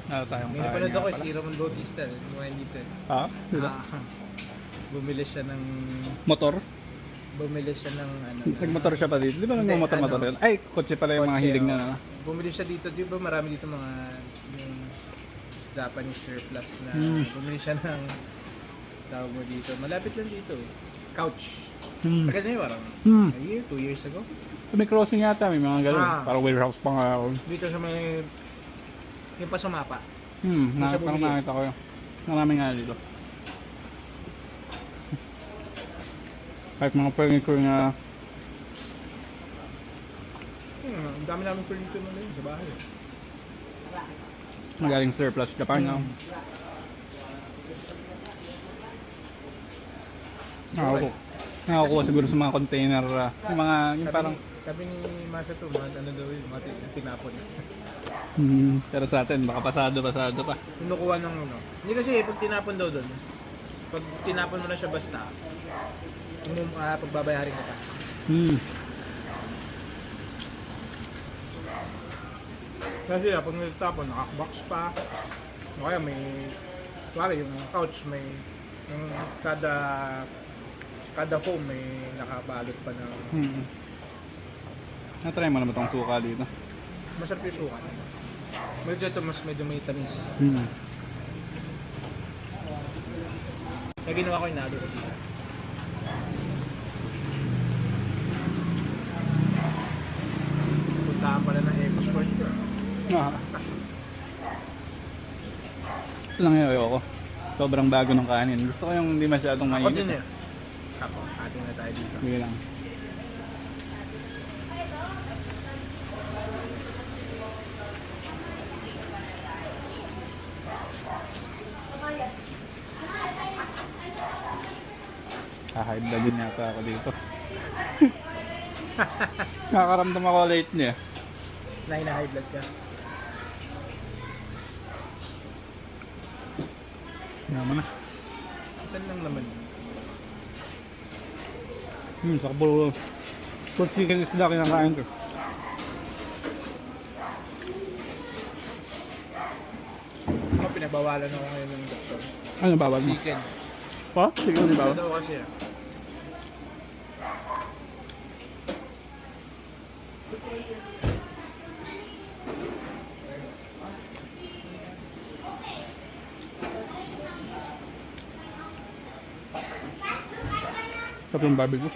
tayong May napanood ako si Ramon Bautista, mga dito. Ah, dito. Bumili siya ng Motor? Nagmotor Nagmotor siya pa dito. Di ba nagmotor-motor yun? Ay, kotse pala yung mga kotse, hilig oh. na na. Bumili siya dito, di ba marami dito mga yung Japanese surplus na bumili siya ng tawag mo dito. Malapit lang dito. Couch. Tagal na yun, parang a year, 2 years ago. May crossing yata, may mga ganun. Parang warehouse pa nga ako. Dito sa may yung pa sumapa. Nakita ko yun. Marami nga dito. Kahit mga furniture nga. Ang dami namin furniture na yun sa bahay. Magaling surplus Japan na. Nakakuha siguro sa mga container. Yung mga, yung parang... Sabi ni Masa to, ano daw yun, mga tinapon. Pero sa atin, baka pasado pa. Kinukuha ng ano. Hindi kasi, pag tinapon daw doon, pag tinapon mo na siya basta, pagbabayarin ka pa. Kasi pag nagtapon, nakakbox pa. O kaya may, kuwari yung couch, may, yung kada foam may nakabalot pa ng... Na-try mo na ba itong suka dito? Masarap yung suka. Medyo may tamis. Kaya ginawa ko yung nalo ko dito. Puntahan pala ng Eco Sport. Ito lang yung ayoko. Sobrang bago ng kanin. Gusto ko yung hindi masyadong mainit. Ako din eh. Ako, ating na tayo dito. Sige lang. High blood din yata ako dito. Nakakaramdam ako late niya. Na-high blood ka. Naman na. Saan lang naman? Sakbo. Put chicken isda kinakain ko. Ako, pinagbawalan ako ngayon ng doktor. Ano bawal mo? Chicken. Pa? Chicken di bawal? Ano daw kasi ah. Sarap yung barbecue.